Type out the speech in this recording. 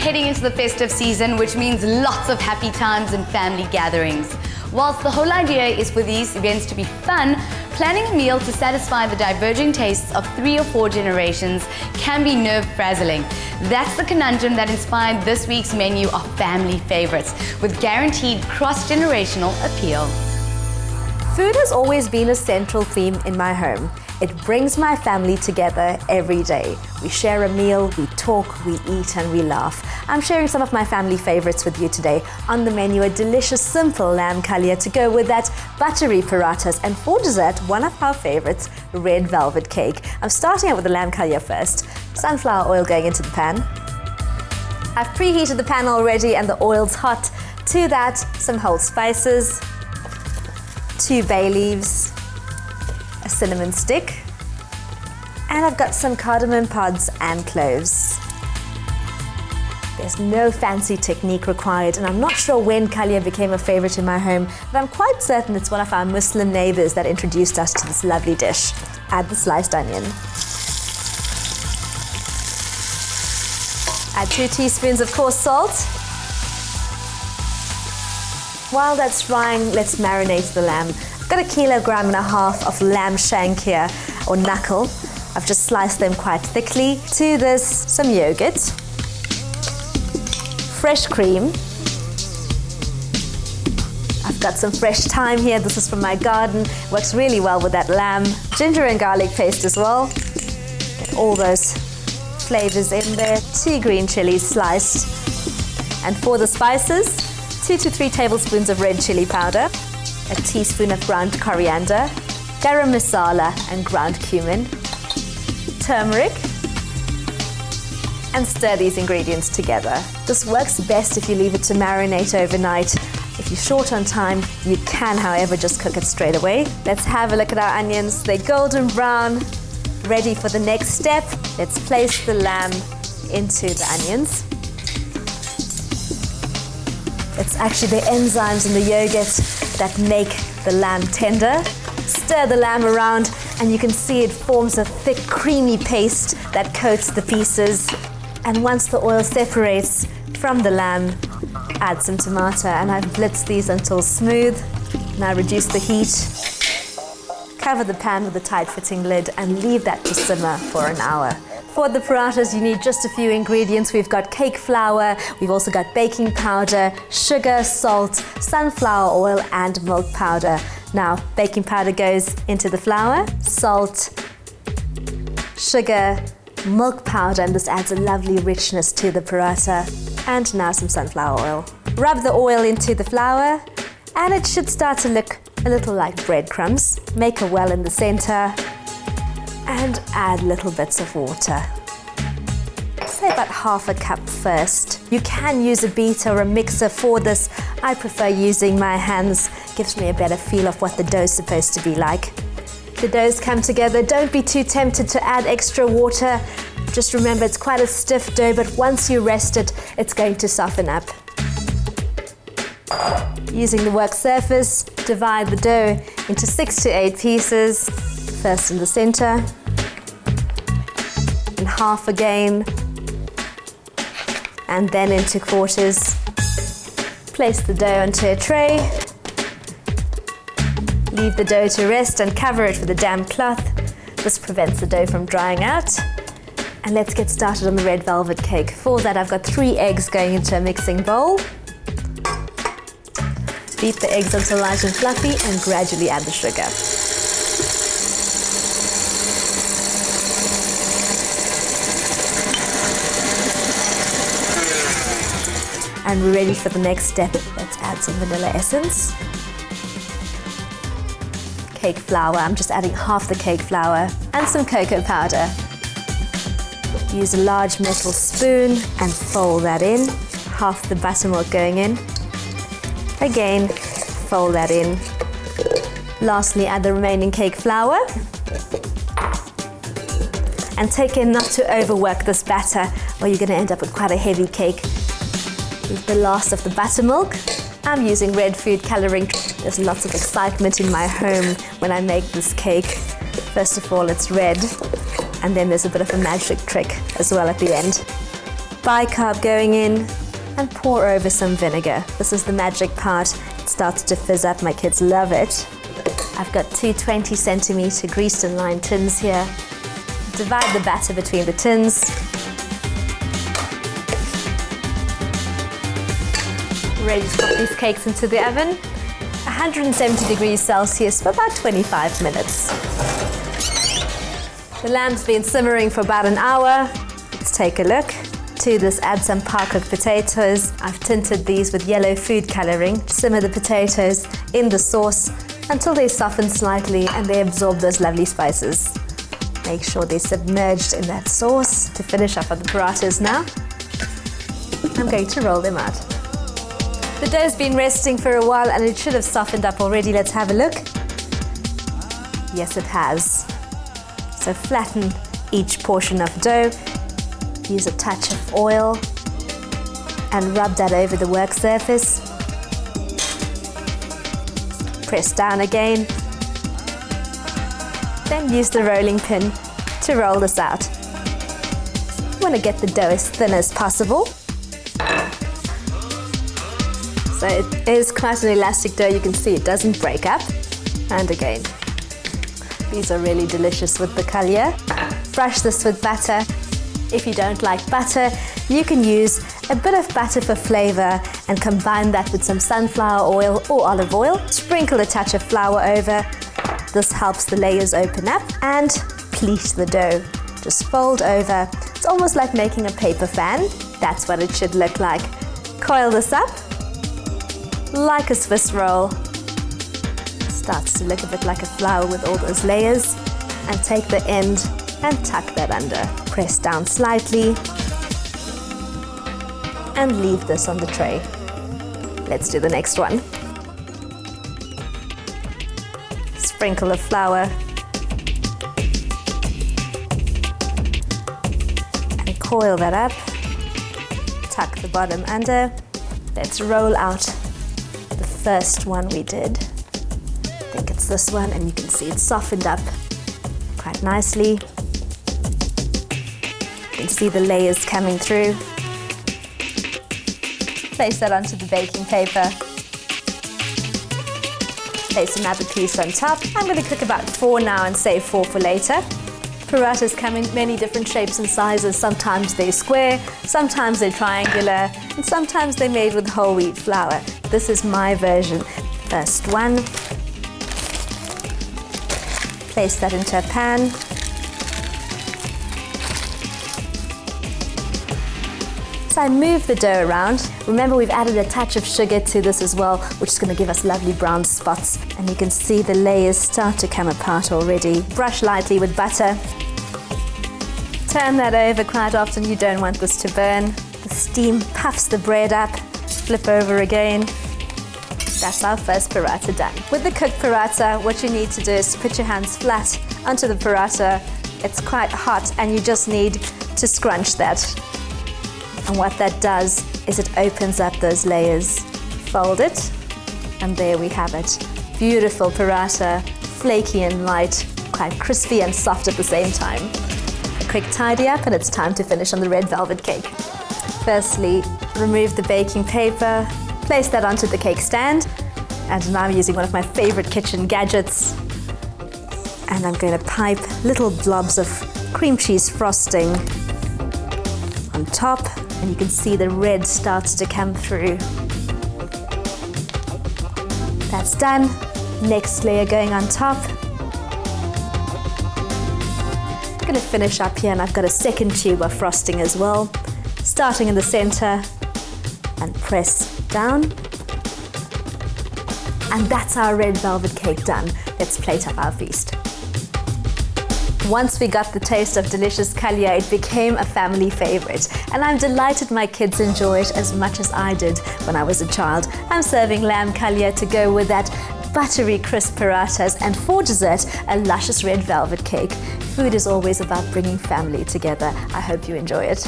heading into the festive season, which means lots of happy times and family gatherings. Whilst the whole idea is for these events to be fun, planning a meal to satisfy the diverging tastes of 3 or 4 generations can be nerve-frazzling. That's the conundrum that inspired this week's menu of family favorites, with guaranteed cross-generational appeal. Food has always been a central theme in my home. It brings my family together every day. We share a meal, we talk, we eat, and we laugh. I'm sharing some of my family favorites with you today. On the menu, a delicious, simple lamb kalya to go with that, buttery parathas, and for dessert, one of our favorites, red velvet cake. I'm starting out with the lamb kalya first. Sunflower oil going into the pan. I've preheated the pan already and the oil's hot. To that, some whole spices, 2 bay leaves, a cinnamon stick, and I've got some cardamom pods and cloves. There's no fancy technique required, and I'm not sure when kalya became a favorite in my home, but I'm quite certain it's one of our Muslim neighbors that introduced us to this lovely dish. Add the sliced onion. Add 2 teaspoons of coarse salt. While that's frying, let's marinate the lamb. I've got 1.5 kilograms of lamb shank here, or knuckle. I've just sliced them quite thickly. To this, some yogurt, fresh cream. I've got some fresh thyme here. This is from my garden. Works really well with that lamb. Ginger and garlic paste as well. Get all those flavors in there. 2 green chilies sliced. And for the spices, 2 to 3 tablespoons of red chili powder, a teaspoon of ground coriander, garam masala and ground cumin, turmeric, and stir these ingredients together. This works best if you leave it to marinate overnight. If you're short on time, you can, however, just cook it straight away. Let's have a look at our onions. They're golden brown, ready for the next step. Let's place the lamb into the onions. It's actually the enzymes in the yogurt that make the lamb tender. Stir the lamb around and you can see it forms a thick, creamy paste that coats the pieces. And once the oil separates from the lamb, add some tomato, and I've blitzed these until smooth. Now reduce the heat. Cover the pan with a tight-fitting lid and leave that to simmer for an hour. For the parathas, you need just a few ingredients. We've got cake flour, we've also got baking powder, sugar, salt, sunflower oil, and milk powder. Now, baking powder goes into the flour, salt, sugar, milk powder, and this adds a lovely richness to the paratha. And now some sunflower oil. Rub the oil into the flour, and it should start to look a little like breadcrumbs. Make a well in the center, and add little bits of water. Say about 1/2 cup first. You can use a beater or a mixer for this. I prefer using my hands. Gives me a better feel of what the dough's supposed to be like. The doughs come together. Don't be too tempted to add extra water. Just remember it's quite a stiff dough, but once you rest it, it's going to soften up. Using the work surface, divide the dough into 6 to 8 pieces. First in the center, and half again, and then into quarters. Place the dough onto a tray. Leave the dough to rest and cover it with a damp cloth. This prevents the dough from drying out. And let's get started on the red velvet cake. For that, I've got 3 eggs going into a mixing bowl. Beat the eggs until light and fluffy and gradually add the sugar. And we're ready for the next step. Let's add some vanilla essence. Cake flour, I'm just adding half the cake flour, and some cocoa powder. Use a large metal spoon and fold that in. Half the buttermilk going in. Again, fold that in. Lastly, add the remaining cake flour. And take care not to overwork this batter, or you're going to end up with quite a heavy cake. With the last of the buttermilk, I'm using red food coloring. There's lots of excitement in my home when I make this cake. First of all, it's red, and then there's a bit of a magic trick as well at the end. bicarb going in, and pour over some vinegar. This is the magic part. It starts to fizz up. My kids love it. I've got two 20cm greased and lined tins here. Divide the batter between the tins. Ready to pop these cakes into the oven. 170 degrees Celsius for about 25 minutes. The lamb's been simmering for about an hour. Let's take a look. To this, add some par-cooked potatoes. I've tinted these with yellow food coloring. Simmer the potatoes in the sauce until they soften slightly and they absorb those lovely spices. Make sure they're submerged in that sauce. To finish up on the parathas now, I'm going to roll them out. The dough's been resting for a while and it should have softened up already. Let's have a look. Yes, it has. So flatten each portion of dough. Use a touch of oil and rub that over the work surface. Press down again. Then use the rolling pin to roll this out. You want to get the dough as thin as possible. So it is quite an elastic dough. You can see it doesn't break up. And again, these are really delicious with the kalya. Brush this with butter. If you don't like butter, you can use a bit of butter for flavor and combine that with some sunflower oil or olive oil. Sprinkle a touch of flour over. This helps the layers open up and pleat the dough. Just fold over. It's almost like making a paper fan. That's what it should look like. Coil this up like a Swiss roll. Starts to look a bit like a flower with all those layers. And take the end and tuck that under. Press down slightly and leave this on the tray. Let's do the next one. Sprinkle of flour and coil that up. Tuck the bottom under. Let's roll out the first one we did. I think it's this one, and you can see it's softened up quite nicely. You can see the layers coming through. Place that onto the baking paper. Place another piece on top. I'm going to cook about 4 now and save 4 for later. Parathas come in many different shapes and sizes. Sometimes they're square, sometimes they're triangular, and sometimes they're made with whole wheat flour. This is my version. First one. Place that into a pan. So I move the dough around. Remember, we've added a touch of sugar to this as well, which is going to give us lovely brown spots. And you can see the layers start to come apart already. Brush lightly with butter. Turn that over. Quite often you don't want this to burn. The steam puffs the bread up. Flip over again. That's our first paratha done. With the cooked paratha, what you need to do is to put your hands flat onto the paratha. It's quite hot and you just need to scrunch that. And what that does is it opens up those layers. Fold it, and there we have it. Beautiful paratha, flaky and light, quite crispy and soft at the same time. A quick tidy up, and it's time to finish on the red velvet cake. Firstly, remove the baking paper, place that onto the cake stand, and now I'm using one of my favorite kitchen gadgets. And I'm going to pipe little blobs of cream cheese frosting on top. And you can see the red starts to come through. That's done. Next layer going on top. I'm going to finish up here, and I've got a second tube of frosting as well. Starting in the center and press down. And that's our red velvet cake done. Let's plate up our feast. Once we got the taste of delicious kalya, it became a family favorite. And I'm delighted my kids enjoy it as much as I did when I was a child. I'm serving lamb kalya to go with that buttery crisp parathas, and for dessert, a luscious red velvet cake. Food is always about bringing family together. I hope you enjoy it.